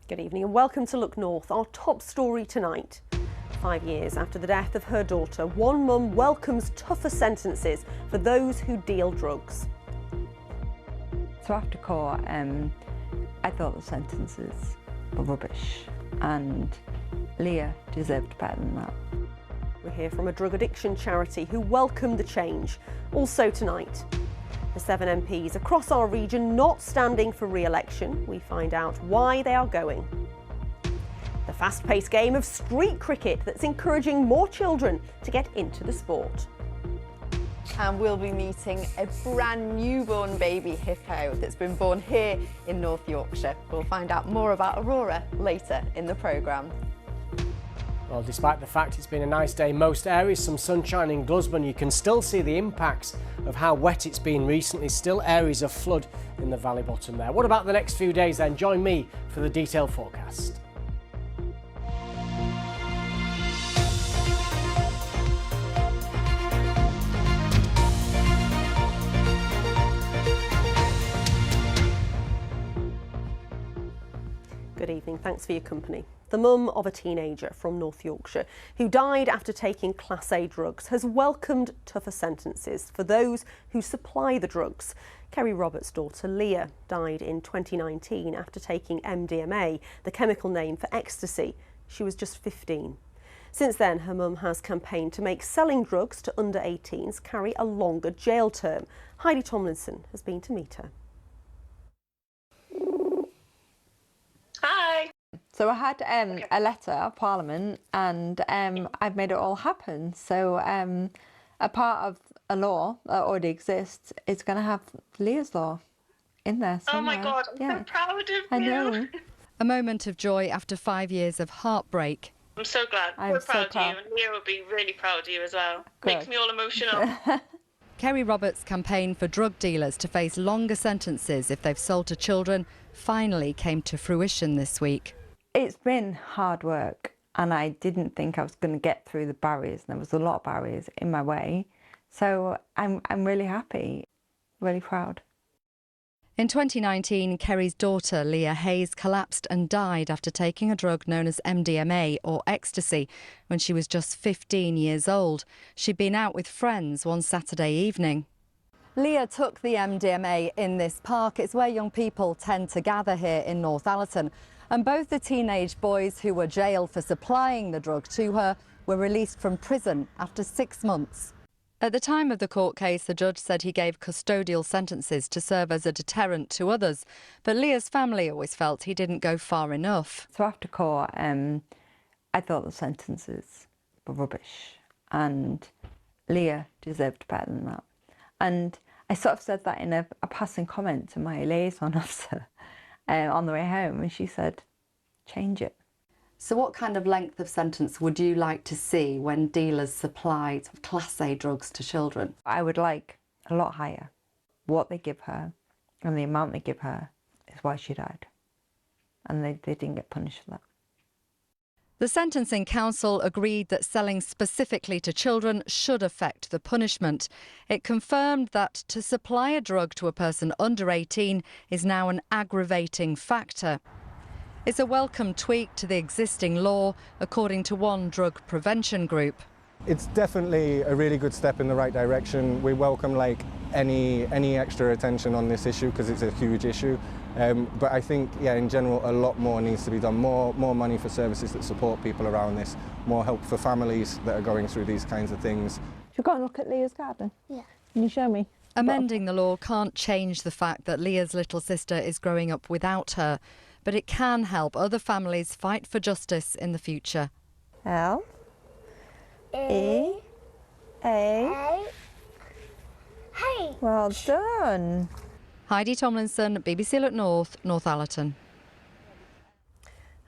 Good evening and welcome to Look North. Our top story tonight. 5 years after the death of her daughter, one mum welcomes tougher sentences for those who deal drugs. So after court, I thought the sentences were rubbish and Leah deserved better than that. We hear from a drug addiction charity who welcomed the change. Also tonight, the 7 MPs across our region not standing for re-election. We find out why they are going. The fast-paced game of street cricket that's encouraging more children to get into the sport. And we'll be meeting a brand newborn baby hippo that's been born here in North Yorkshire. We'll find out more about Aurora later in the programme. Well, despite the fact it's been a nice day in most areas, some sunshine in Glusburn, you can still see the impacts of how wet it's been recently. Still areas of flood in the valley bottom there. What about the next few days then? Join me for the detailed forecast. Good evening, thanks for your company. The mum of a teenager from North Yorkshire who died after taking Class A drugs has welcomed tougher sentences for those who supply the drugs. Kerry Roberts' daughter Leah died in 2019 after taking MDMA, the chemical name for ecstasy. She was just 15. Since then, her mum has campaigned to make selling drugs to under 18s carry a longer jail term. Heidi Tomlinson has been to meet her. Hi. So I had a letter of Parliament and I've made it all happen. So a part of a law that already exists is going to have Leah's law in there somewhere. Oh my God, I'm so proud of you. I know. A moment of joy after 5 years of heartbreak. I'm so glad. We're proud of you, and Leah will be really proud of you as well. Good. Makes me all emotional. Kerry Roberts' campaign for drug dealers to face longer sentences if they've sold to children finally came to fruition this week. It's been hard work and I didn't think I was going to get through the barriers. There was a lot of barriers in my way. So I'm really happy, really proud. In 2019, Kerry's daughter, Leah Hayes, collapsed and died after taking a drug known as MDMA, or ecstasy, when she was just 15 years old. She'd been out with friends one Saturday evening. Leah took the MDMA in this park. It's where young people tend to gather here in North Allerton. And both the teenage boys who were jailed for supplying the drug to her were released from prison after 6 months. At the time of the court case, the judge said he gave custodial sentences to serve as a deterrent to others. But Leah's family always felt he didn't go far enough. So after court, I thought the sentences were rubbish and Leah deserved better than that. And I sort of said that in a passing comment to my liaison officer on the way home, and she said, change it. So what kind of length of sentence would you like to see when dealers supply Class A drugs to children? I would like a lot higher. What they give her and the amount they give her is why she died. And they didn't get punished for that. The Sentencing Council agreed that selling specifically to children should affect the punishment. It confirmed that to supply a drug to a person under 18 is now an aggravating factor. It's a welcome tweak to the existing law, according to one drug prevention group. It's definitely a really good step in the right direction. We welcome any extra attention on this issue because it's a huge issue. But I think, in general, a lot more needs to be done. More money for services that support people around this. More help for families that are going through these kinds of things. Should we go and look at Leah's garden? Yeah. Can you show me? Amending the law can't change the fact that Leah's little sister is growing up without her, but it can help other families fight for justice in the future. L E A. Hey. Well done. Heidi Tomlinson, BBC Look North, North Allerton.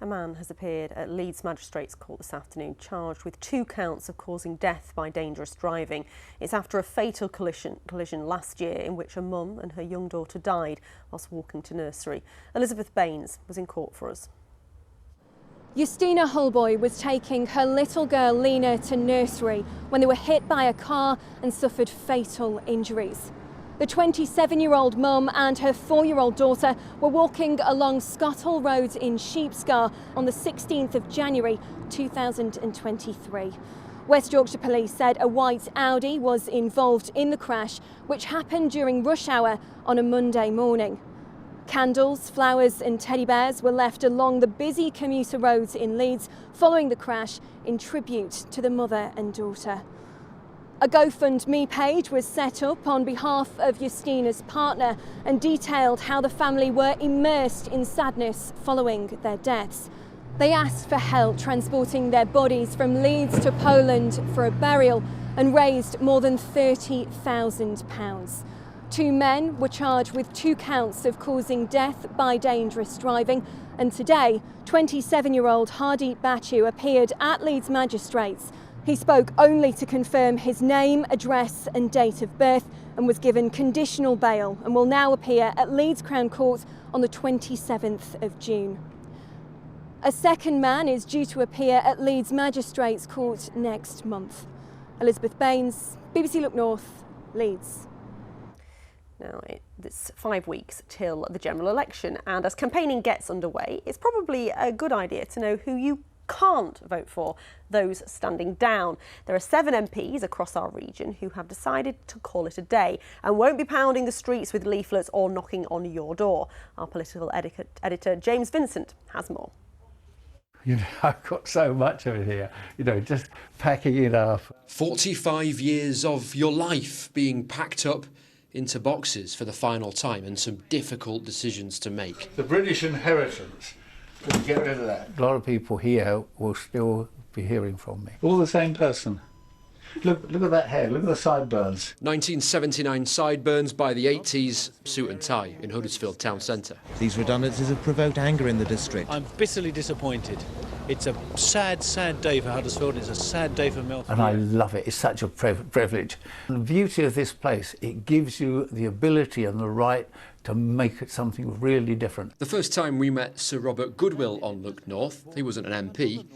A man has appeared at Leeds Magistrates Court this afternoon, charged with 2 counts of causing death by dangerous driving. It's after a fatal collision last year in which a mum and her young daughter died whilst walking to nursery. Elizabeth Baines was in court for us. Justina Holboy was taking her little girl Lena to nursery when they were hit by a car and suffered fatal injuries. The 27-year-old mum and her 4-year-old daughter were walking along Scuttle Road in Sheepscar on the 16th of January 2023. West Yorkshire Police said a white Audi was involved in the crash, which happened during rush hour on a Monday morning. Candles, flowers and teddy bears were left along the busy commuter roads in Leeds following the crash in tribute to the mother and daughter. A GoFundMe page was set up on behalf of Justina's partner and detailed how the family were immersed in sadness following their deaths. They asked for help transporting their bodies from Leeds to Poland for a burial and raised more than £30,000. 2 men were charged with 2 counts of causing death by dangerous driving, and today 27-year-old Hardeep Bachu appeared at Leeds magistrates. He spoke only to confirm his name, address and date of birth and was given conditional bail and will now appear at Leeds Crown Court on the 27th of June. A second man is due to appear at Leeds Magistrates Court next month. Elizabeth Baines, BBC Look North, Leeds. Now, it's 5 weeks till the general election, and as campaigning gets underway, it's probably a good idea to know who you can't vote for, those standing down. There are 7 MPs across our region who have decided to call it a day and won't be pounding the streets with leaflets or knocking on your door. Our political editor James Vincent has more. You know, I've got so much of it here, you know, just packing it up. 45 years of your life being packed up into boxes for the final time, and some difficult decisions to make. The British inheritance, let's get rid of that. A lot of people here will still be hearing from me. All the same person. Look at that hair, look at the sideburns. 1979 sideburns by the 80s, suit and tie in Huddersfield town centre. These redundancies have provoked anger in the district. I'm bitterly disappointed. It's a sad, sad day for Huddersfield. It's a sad day for Milton. And I love it. It's such a privilege. The beauty of this place, it gives you the ability and the right to make it something really different. The first time we met Sir Robert Goodwill on Look North, he wasn't an MP,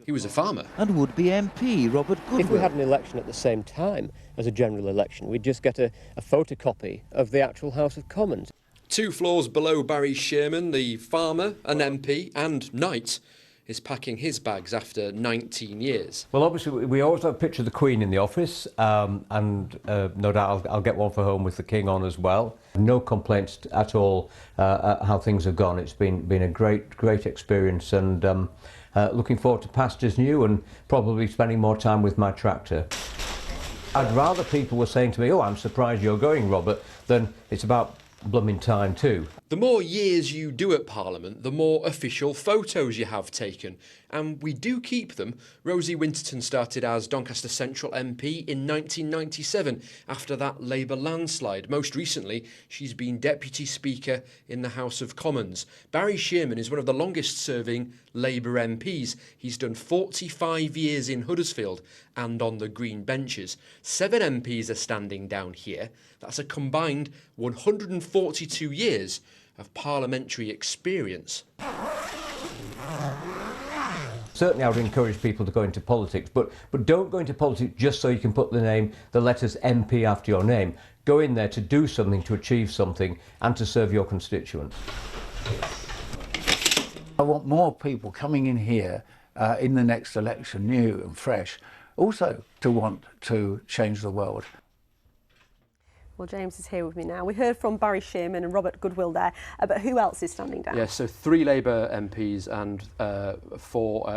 he was a farmer. And would-be MP Robert Goodwill. If we had an election at the same time as a general election, we'd just get a photocopy of the actual House of Commons. 2 floors below Barry Sherman, the farmer, an MP and knight, is packing his bags after 19 years. Well, obviously, we always have a picture of the Queen in the office, and no doubt I'll get one for home with the King on as well. No complaints at all at how things have gone. It's been a great experience, and looking forward to pastures new and probably spending more time with my tractor. I'd rather people were saying to me, "Oh, I'm surprised you're going, Robert," than it's about blooming time too. The more years you do at Parliament, the more official photos you have taken. And we do keep them. Rosie Winterton started as Doncaster Central MP in 1997 after that Labour landslide. Most recently, she's been Deputy Speaker in the House of Commons. Barry Sherman is one of the longest serving Labour MPs. He's done 45 years in Huddersfield and on the green benches. 7 MPs are standing down here. That's a combined 142 years of parliamentary experience. Certainly I would encourage people to go into politics, but don't go into politics just so you can put the letters MP after your name. Go in there to do something, to achieve something, and to serve your constituents. I want more people coming in here in the next election, new and fresh, also to want to change the world. Well, James is here with me now. We heard from Barry Sherman and Robert Goodwill there, but who else is standing down? Yeah, so 3 Labour MPs and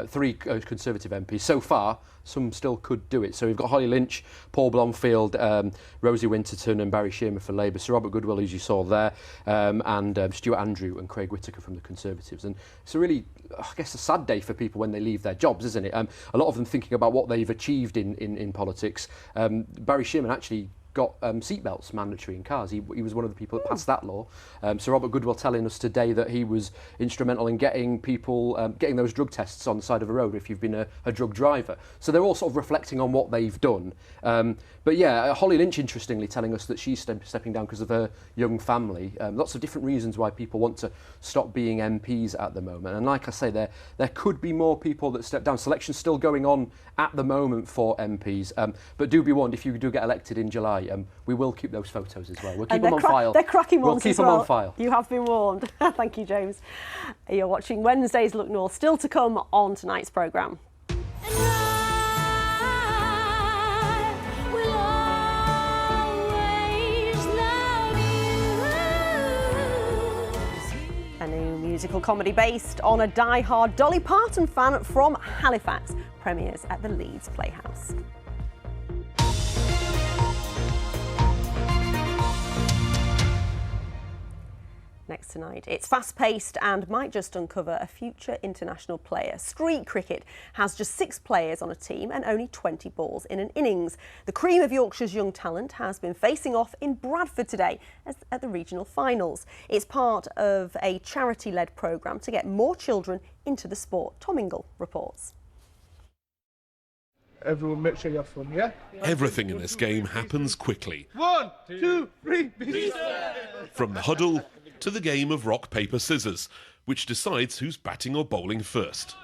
3 Conservative MPs. So far, some still could do it. So we've got Holly Lynch, Paul Blomfield, Rosie Winterton and Barry Sherman for Labour, Sir Robert Goodwill, as you saw there, and Stuart Andrew and Craig Whittaker from the Conservatives. And it's a really, I guess, a sad day for people when they leave their jobs, isn't it? A lot of them thinking about what they've achieved in politics. Barry Sherman actually got seatbelts mandatory in cars. He was one of the people that passed that law. Sir Robert Goodwill telling us today that he was instrumental in getting people getting those drug tests on the side of a road if you've been a drug driver. So they're all sort of reflecting on what they've done. But yeah, Holly Lynch interestingly telling us that she's stepping down because of her young family. Lots of different reasons why people want to stop being MPs at the moment. And like I say, there could be more people that step down. Selection's still going on at the moment for MPs. But do be warned, if you do get elected in July, die. We will keep those photos as well. We'll keep And them on file. They're cracking ones We'll keep as them well. on file. You have been warned. Thank you, James. You're watching Wednesday's Look North, still to come on tonight's programme. A new musical comedy based on a die-hard Dolly Parton fan from Halifax premieres at the Leeds Playhouse. Next tonight, it's fast-paced and might just uncover a future international player. Street cricket has just 6 players on a team and only 20 balls in an innings. The cream of Yorkshire's young talent has been facing off in Bradford today at the regional finals. It's part of a charity-led programme to get more children into the sport. Tom Ingle reports. Everyone make sure you have fun, yeah? Everything in this game happens quickly. 1, 2, 3, From the huddle to the game of rock, paper, scissors, which decides who's batting or bowling first.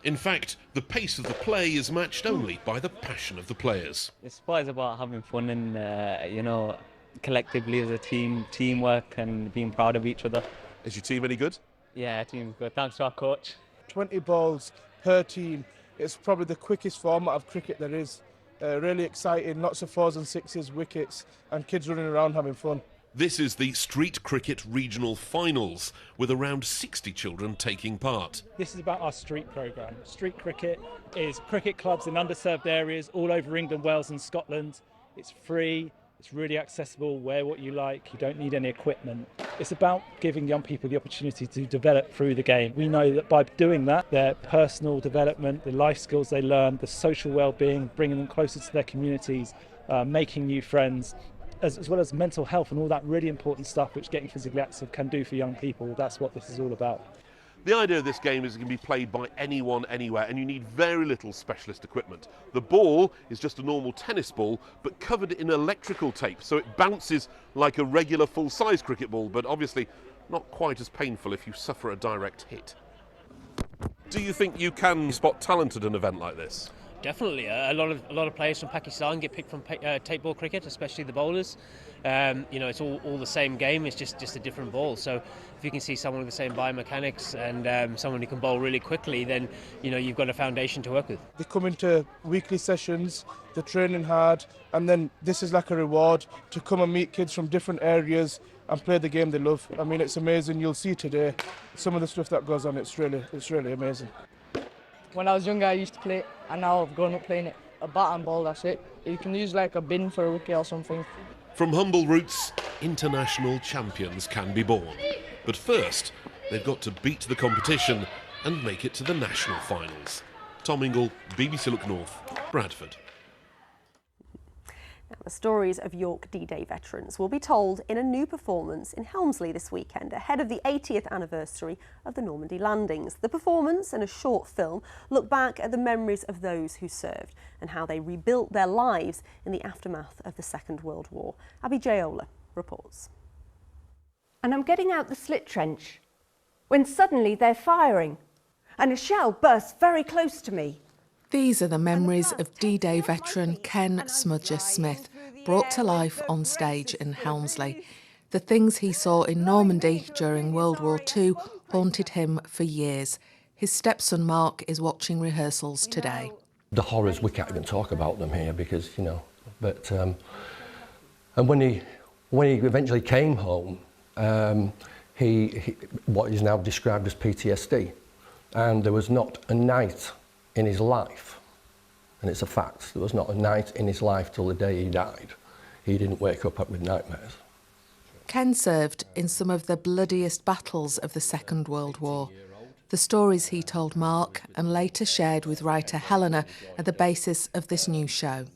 In fact, the pace of the play is matched only by the passion of the players. The sport is about having fun and, you know, collectively as a team, teamwork and being proud of each other. Is your team any good? Yeah, team's good. Thanks to our coach. 20 balls per team. It's probably the quickest format of cricket there is. Really exciting, lots of 4s and 6s, wickets, and kids running around having fun. This is the Street Cricket Regional Finals, with around 60 children taking part. This is about our street programme. Street cricket is cricket clubs in underserved areas all over England, Wales and Scotland. It's free, it's really accessible, wear what you like, you don't need any equipment. It's about giving young people the opportunity to develop through the game. We know that by doing that, their personal development, the life skills they learn, the social well-being, bringing them closer to their communities, making new friends, as well as mental health and all that really important stuff which getting physically active can do for young people. That's what this is all about. The idea of this game is it can be played by anyone, anywhere, and you need very little specialist equipment. The ball is just a normal tennis ball, but covered in electrical tape, so it bounces like a regular full-size cricket ball, but obviously not quite as painful if you suffer a direct hit. Do you think you can spot talent at an event like this? Definitely, a lot of players from Pakistan get picked from tape ball cricket, especially the bowlers. You know, it's all the same game. It's just a different ball. So if you can see someone with the same biomechanics and someone who can bowl really quickly, then you know you've got a foundation to work with. They come into weekly sessions, they're training hard, and then this is like a reward to come and meet kids from different areas and play the game they love. I mean, it's amazing. You'll see today some of the stuff that goes on. It's really amazing. When I was younger, I used to play it, and now I've grown up playing it. A bat and ball, that's it. You can use like a bin for a wicket or something. From humble roots, international champions can be born. But first, they've got to beat the competition and make it to the national finals. Tom Ingle, BBC Look North, Bradford. Now, the stories of York D-Day veterans will be told in a new performance in Helmsley this weekend, ahead of the 80th anniversary of the Normandy landings. The performance and a short film look back at the memories of those who served and how they rebuilt their lives in the aftermath of the Second World War. Abby Jayola reports. And I'm getting out the slit trench when suddenly they're firing and a shell bursts very close to me. These are the memories of D-Day veteran Ken Smudger Smith, brought to life on stage in Helmsley. The things he saw in Normandy during World War II haunted him for years. His stepson Mark is watching rehearsals today. The horrors, we can't even talk about them here because, you know, but and when he eventually came home, he what is now described as PTSD, and there was not a night in his life, and it's a fact, there was not a night in his life till the day he died. He didn't wake up with nightmares. Ken served in some of the bloodiest battles of the Second World War. The stories he told Mark and later shared with writer Helena are the basis of this new show.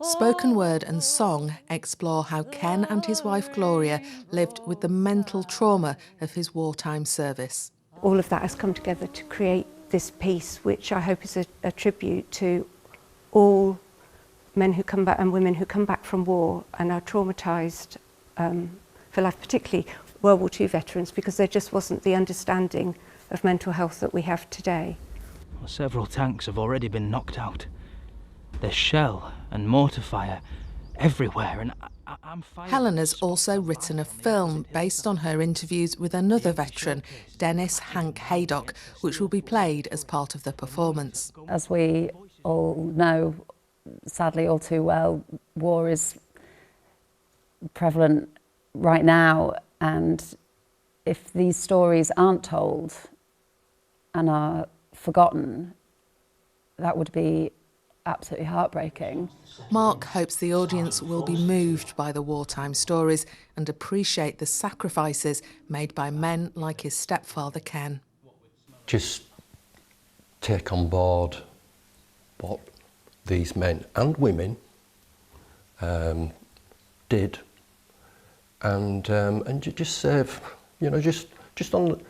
Spoken word and song explore how Ken and his wife Gloria lived with the mental trauma of his wartime service. All of that has come together to create this piece, which I hope is a tribute to all men who come back and women who come back from war and are traumatised for life, particularly World War II veterans, because there just wasn't the understanding of mental health that we have today. Several tanks have already been knocked out. There's shell and mortar fire everywhere, and I'm fired. Helen has also written a film based on her interviews with another veteran, Dennis Hank Haydock, which will be played as part of the performance. As we all know, sadly all too well, war is prevalent right now, and if these stories aren't told and are forgotten, that would be absolutely heartbreaking. Mark hopes the audience will be moved by the wartime stories and appreciate the sacrifices made by men like his stepfather Ken. Just take on board what these men and women did, and just save, you know, just on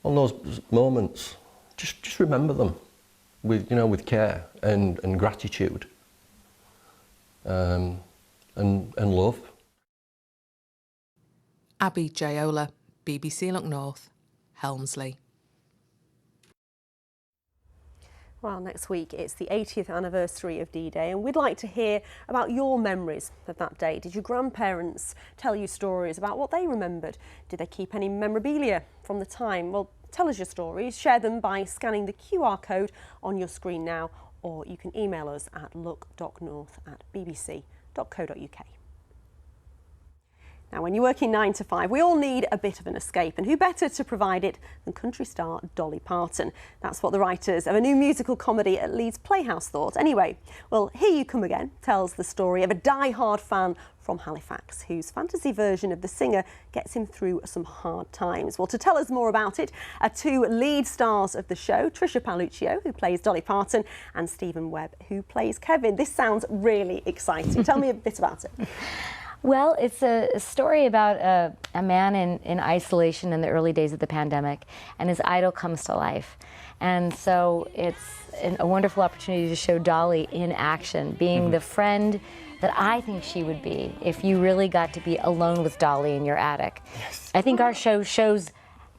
those moments, just remember them with, you know, with care and gratitude and love. Abby Jayola, BBC Look North, Helmsley. Well, next week it's the 80th anniversary of D-Day, and we'd like to hear about your memories of that day. Did your grandparents tell you stories about what they remembered? Did they keep any memorabilia from the time? Well, tell us your stories. Share them by scanning the QR code on your screen now, or you can email us at look.north@bbc.co.uk. Now, when you're working 9 to 5, we all need a bit of an escape, and who better to provide it than country star Dolly Parton? That's what the writers of a new musical comedy at Leeds Playhouse thought. Anyway, well, Here You Come Again tells the story of a die-hard fan from Halifax whose fantasy version of the singer gets him through some hard times. Well, to tell us more about it are two lead stars of the show, Trisha Paluccio, who plays Dolly Parton, and Stephen Webb, who plays Kevin. This sounds really exciting. Tell me a bit about it. Well, it's a story about a man in isolation in the early days of the pandemic, and his idol comes to life. And so it's a wonderful opportunity to show Dolly in action, being the friend that I think she would be if you really got to be alone with Dolly in your attic. Yes. I think our show shows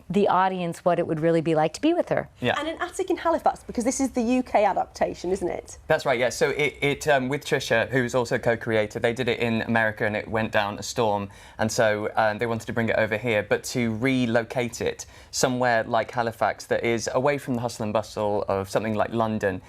the audience what it would really be like to be with her. Yeah. And an attic in Halifax, because this is the UK adaptation, isn't it? That's right, yeah. So it with Trisha, who's also co-creator, they did it in America and it went down a storm. And so they wanted to bring it over here, but to relocate it somewhere like Halifax that is away from the hustle and bustle of something like London,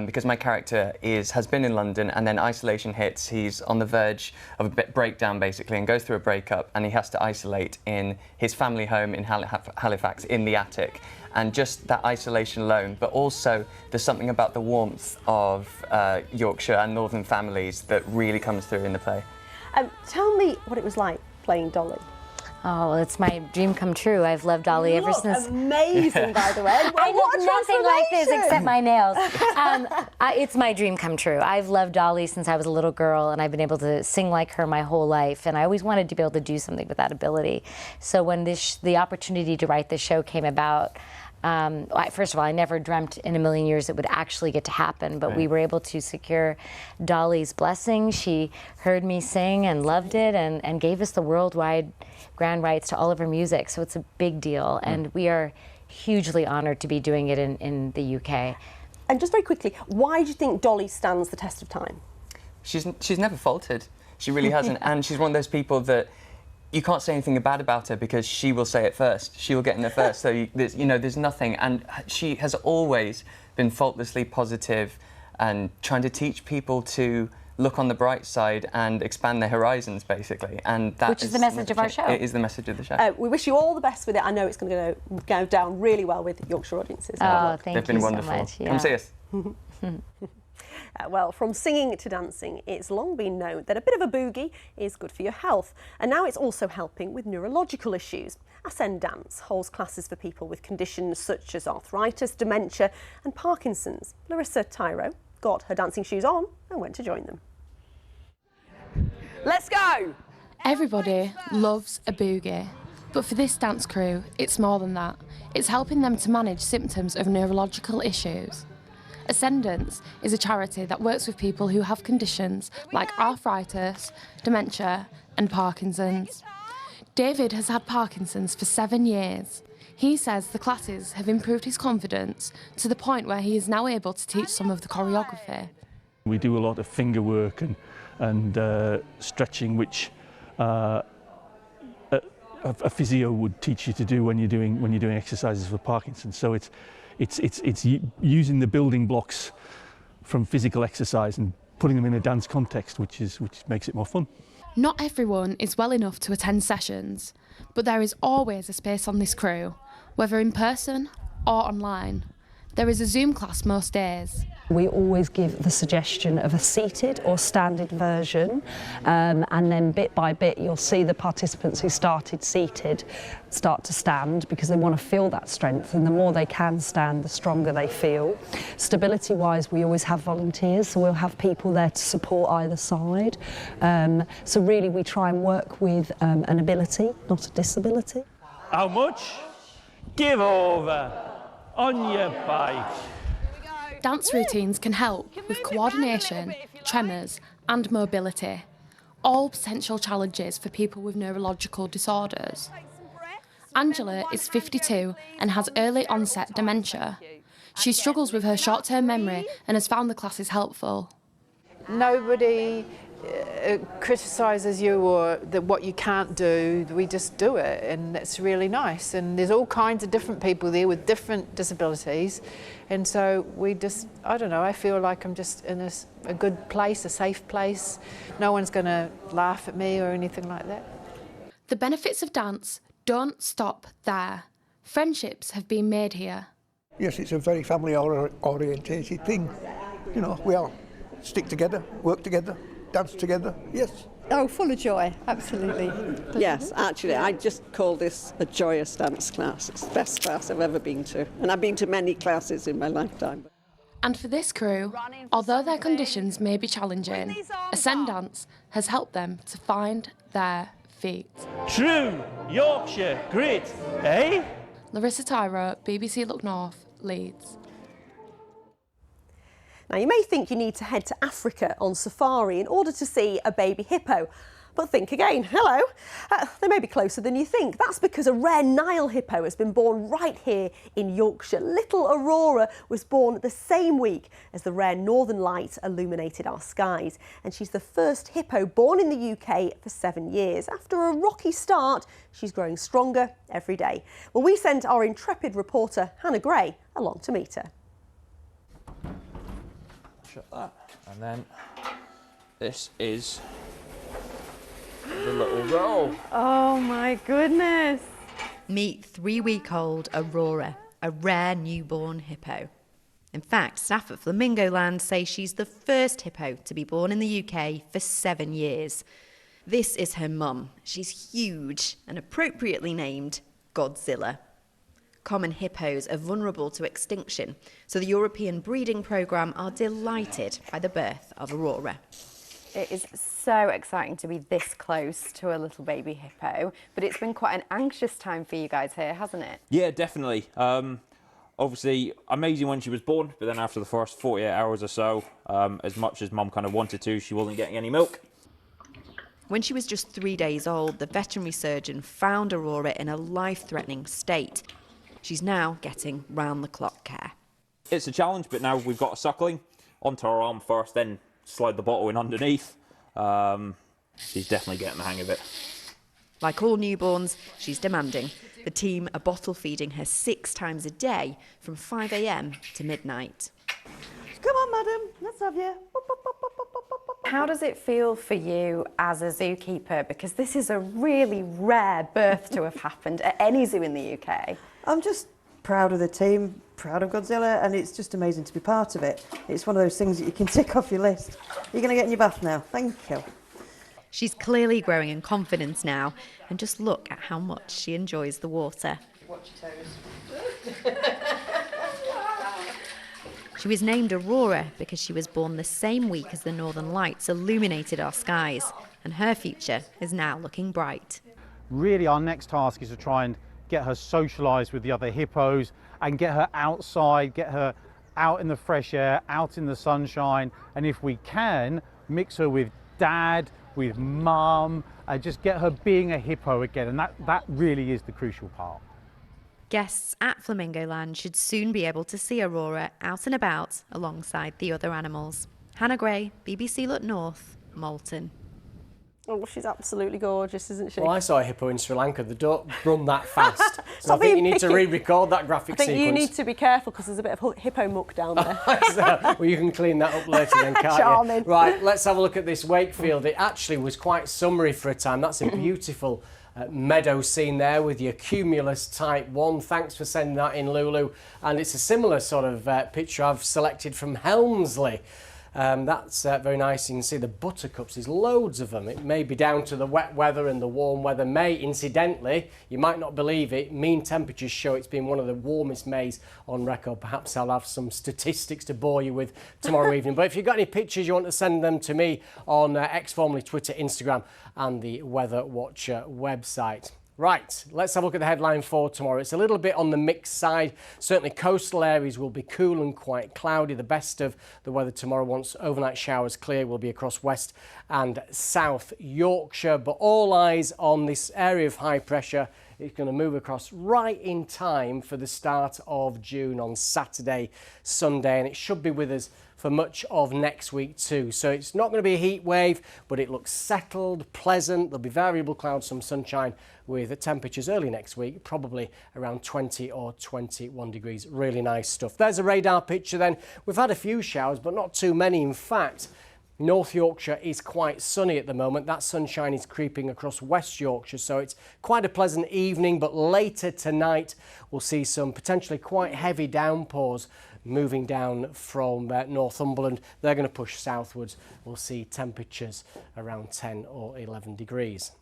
because my character has been in London, and then isolation hits. He's on the verge of a breakdown, basically, and goes through a breakup, and he has to isolate in his family home in Halifax in the attic. And just that isolation alone, but also there's something about the warmth of Yorkshire and northern families that really comes through in the play. Tell me what it was like playing Dolly. Oh, well, it's my dream come true. I've loved Dolly ever since. Amazing, by the way. I look nothing like this except my nails. It's my dream come true. I've loved Dolly since I was a little girl, and I've been able to sing like her my whole life, and I always wanted to be able to do something with that ability. So when the opportunity to write this show came about, first of all, I never dreamt in a million years it would actually get to happen, but we were able to secure Dolly's blessing. She heard me sing and loved it, and gave us the worldwide grand rights to all of her music. So it's a big deal, and we are hugely honored to be doing it in the UK. And just very quickly, why do you think Dolly stands the test of time? She's never faltered. She really hasn't, and she's one of those people that you can't say anything bad about her because she will say it first. She will get in there first. So there's nothing, and she has always been faultlessly positive and trying to teach people to look on the bright side and expand their horizons, basically. And that Which is the message of our show. It is the message of the show. We wish you all the best with it. I know it's going to go down really well with Yorkshire audiences. Oh, thank you so much. They've been wonderful. Yeah. Come see us. Well, from singing to dancing, it's long been known that a bit of a boogie is good for your health, and now it's also helping with neurological issues. Ascend Dance holds classes for people with conditions such as arthritis, dementia and Parkinson's. Larissa Tyro got her dancing shoes on and went to join them. Let's go! Everybody loves a boogie, but for this dance crew, it's more than that. It's helping them to manage symptoms of neurological issues. Ascendance is a charity that works with people who have conditions like arthritis, dementia and Parkinson's. David has had Parkinson's for 7 years. He says the classes have improved his confidence to the point where he is now able to teach some of the choreography. We do a lot of finger work and stretching, which a physio would teach you to do when you're doing exercises for Parkinson's. So it's using the building blocks from physical exercise and putting them in a dance context, which makes it more fun. Not everyone is well enough to attend sessions, but there is always a space on this crew, whether in person or online. There is a Zoom class most days. We always give the suggestion of a seated or standing version, and then bit by bit you'll see the participants who started seated start to stand because they want to feel that strength, and the more they can stand, the stronger they feel. Stability wise, we always have volunteers, so we'll have people there to support either side. So really we try and work with an ability, not a disability. How much? Give over on your bike. Dance routines can help with coordination, tremors and mobility, all potential challenges for people with neurological disorders. Angela is 52 and has early onset dementia. She struggles with her short-term memory and has found the classes helpful. Nobody criticises you or what you can't do. We just do it, and it's really nice. And there's all kinds of different people there with different disabilities, and so we just, I don't know, I feel like I'm just in a good place, a safe place. No one's going to laugh at me or anything like that. The benefits of dance don't stop there. Friendships have been made here. Yes, it's a very family-orientated thing. You know, we all stick together, work together, dance together, yes. Oh, full of joy, absolutely. Yes, actually, I just call this a joyous dance class. It's the best class I've ever been to, and I've been to many classes in my lifetime. And for this crew, although their conditions may be challenging, Ascend Dance has helped them to find their feet. True Yorkshire grit, eh? Larissa Tyro, BBC Look North, Leeds. Now, you may think you need to head to Africa on safari in order to see a baby hippo, but think again. Hello. They may be closer than you think. That's because a rare Nile hippo has been born right here in Yorkshire. Little Aurora was born the same week as the rare Northern Lights illuminated our skies, and she's the first hippo born in the UK for 7 years. After a rocky start, she's growing stronger every day. Well, we sent our intrepid reporter Hannah Gray along to meet her. Shut that, and then this is the little girl. Oh my goodness. Meet 3-week-old Aurora, a rare newborn hippo. In fact, staff at Flamingo Land say she's the first hippo to be born in the UK for 7 years. This is her mum. She's huge and appropriately named Godzilla. Common hippos are vulnerable to extinction, so the European breeding programme are delighted by the birth of Aurora. It is so exciting to be this close to a little baby hippo, but it's been quite an anxious time for you guys here, hasn't it? Yeah, definitely. Obviously, amazing when she was born, but then after the first 48 hours or so, as much as Mum kind of wanted to, she wasn't getting any milk. When she was just 3 days old, the veterinary surgeon found Aurora in a life-threatening state. She's now getting round-the-clock care. It's a challenge, but now we've got a suckling onto her arm first, then slide the bottle in underneath. She's definitely getting the hang of it. Like all newborns, she's demanding. The team are bottle feeding her 6 times a day from 5 a.m. to midnight. Come on, madam, let's have you. How does it feel for you as a zookeeper? Because this is a really rare birth to have happened at any zoo in the UK. I'm just proud of the team, proud of Godzilla, and it's just amazing to be part of it. It's one of those things that you can tick off your list. You're going to get in your bath now. Thank you. She's clearly growing in confidence now, and just look at how much she enjoys the water. Watch your toes. She was named Aurora because she was born the same week as the Northern Lights illuminated our skies, and her future is now looking bright. Really, our next task is to try and get her socialised with the other hippos and get her outside, get her out in the fresh air, out in the sunshine, and if we can, mix her with dad, with mum, and just get her being a hippo again, and that really is the crucial part. Guests at Flamingo Land should soon be able to see Aurora out and about alongside the other animals. Hannah Gray, BBC Look North, Malton. Oh, she's absolutely gorgeous, isn't she? Well, I saw a hippo in Sri Lanka. They don't run that fast. So Stop I think you being need to picky. re-record that graphic I think sequence. you need to be careful because there's a bit of hippo muck down there. Well, you can clean that up later then, can't Charming. you? Right, let's have a look at this Wakefield. It actually was quite summery for a time. That's a beautiful meadow scene there with your cumulus type 1. Thanks for sending that in, Lulu. And it's a similar sort of picture I've selected from Helmsley. That's very nice. You can see the buttercups. There's loads of them. It may be down to the wet weather and the warm weather. May, incidentally, you might not believe it, mean temperatures show it's been one of the warmest Mays on record. Perhaps I'll have some statistics to bore you with tomorrow evening. But if you've got any pictures, you want to send them to me on X, formerly Twitter, Instagram and the Weather Watcher website. Right, let's have a look at the headline for tomorrow. It's a little bit on the mixed side. Certainly coastal areas will be cool and quite cloudy. The best of the weather tomorrow, once overnight showers clear, will be across West and South Yorkshire. But all eyes on this area of high pressure. It's going to move across right in time for the start of June on Saturday, Sunday, and it should be with us for much of next week too. So it's not going to be a heat wave, but it looks settled, pleasant. There'll be variable clouds, some sunshine with temperatures early next week, probably around 20 or 21 degrees. Really nice stuff. There's a radar picture then. We've had a few showers, but not too many. In fact, North Yorkshire is quite sunny at the moment. That sunshine is creeping across West Yorkshire, so it's quite a pleasant evening. But later tonight, we'll see some potentially quite heavy downpours moving down from Northumberland. They're going to push southwards. We'll see temperatures around 10 or 11 degrees.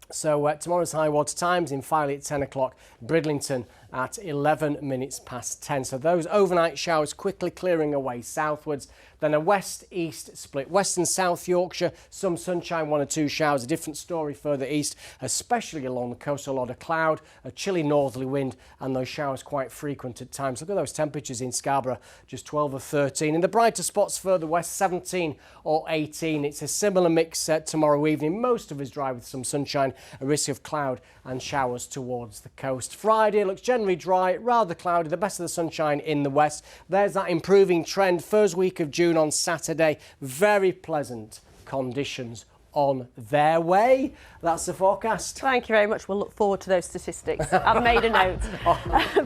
So tomorrow's high water times: in Filey at 10 o'clock, Bridlington at 11 minutes past 10. So those overnight showers quickly clearing away southwards. Then a west-east split. West and South Yorkshire, some sunshine, 1 or 2 showers. A different story further east, especially along the coast. A lot of cloud, a chilly northerly wind, and those showers quite frequent at times. Look at those temperatures in Scarborough, just 12 or 13. In the brighter spots further west, 17 or 18. It's a similar mix tomorrow evening. Most of us dry with some sunshine, a risk of cloud and showers towards the coast. Friday looks generally dry, rather cloudy, the best of the sunshine in the west. There's that improving trend. First week of June on Saturday, very pleasant conditions on their way. That's the forecast. Thank you very much. We'll look forward to those statistics. I've made a note.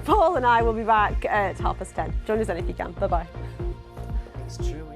Paul and I will be back at 10:30. Join us then if you can. Bye-bye. It's true.